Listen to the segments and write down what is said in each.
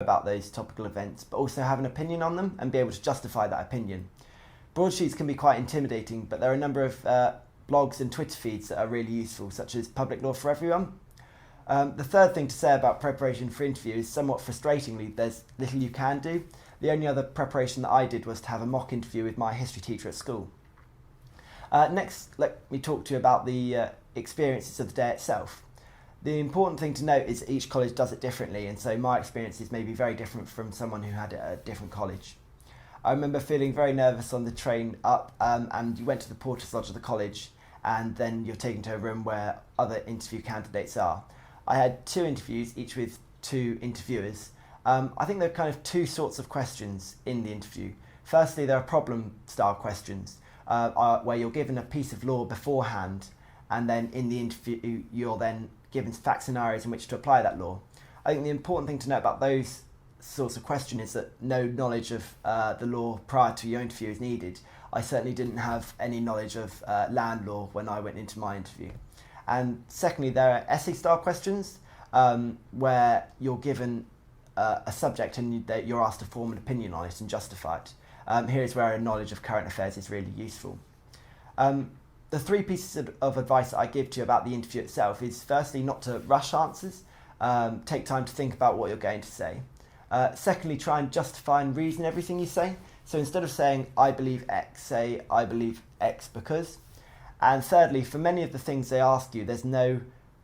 about those topical events, but also have an opinion on them and be able to justify that opinion. Broadsheets can be quite intimidating, but there are a number of blogs and Twitter feeds that are really useful, such as Public Law for Everyone. The third thing to say about preparation for interview is somewhat frustratingly, there's little you can do. The only other preparation that I did was to have a mock interview with my history teacher at school. Next, let me talk to you about the experiences of the day itself. The important thing to note is that each college does it differently, and so my experiences may be very different from someone who had it at a different college. I remember feeling very nervous on the train up, and you went to the porter's lodge of the college, and then you're taken to a room where other interview candidates are. I had 2 interviews, each with 2 interviewers. I think there are kind of 2 sorts of questions in the interview. Firstly, there are problem-style questions, where you're given a piece of law beforehand, and then in the interview you're then given fact scenarios in which to apply that law. I think the important thing to note about those sorts of questions is that no knowledge of the law prior to your interview is needed. I certainly didn't have any knowledge of land law when I went into my interview. And secondly, there are essay-style questions where you're given a subject and you're asked to form an opinion on it and justify it. Here's where a knowledge of current affairs is really useful. The 3 pieces of advice that I give to you about the interview itself is firstly not to rush answers, take time to think about what you're going to say. Secondly, try and justify and reason everything you say. So instead of saying I believe X, say I believe X because. And thirdly, for many of the things they ask you, there's no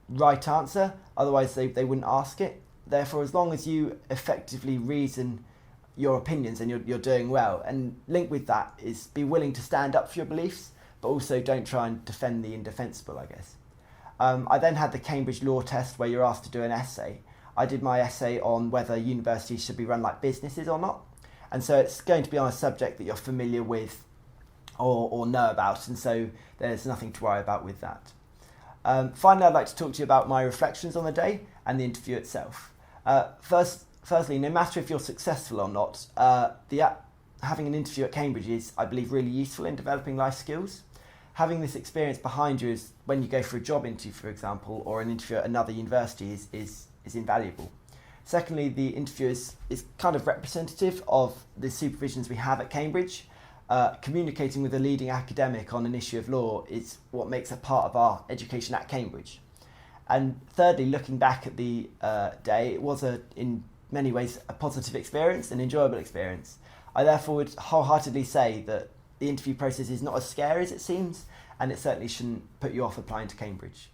right answer, otherwise they wouldn't ask it. Therefore, as long as you effectively reason your opinions and you're doing well, and linked with that is be willing to stand up for your beliefs, but also don't try and defend the indefensible, I guess. I then had the Cambridge law test where you're asked to do an essay. I did my essay on whether universities should be run like businesses or not. And so it's going to be on a subject that you're familiar with or know about, and so there's nothing to worry about with that. Finally, I'd like to talk to you about my reflections on the day and the interview itself. Firstly, no matter if you're successful or not, having an interview at Cambridge is, I believe, really useful in developing life skills. Having this experience behind you is when you go for a job interview, for example, or an interview at another university is invaluable. Secondly, the interview is kind of representative of the supervisions we have at Cambridge. Communicating with a leading academic on an issue of law is what makes it part of our education at Cambridge. And thirdly, looking back at the day, it was in many ways a positive experience, an enjoyable experience. I therefore would wholeheartedly say that the interview process is not as scary as it seems, and it certainly shouldn't put you off applying to Cambridge.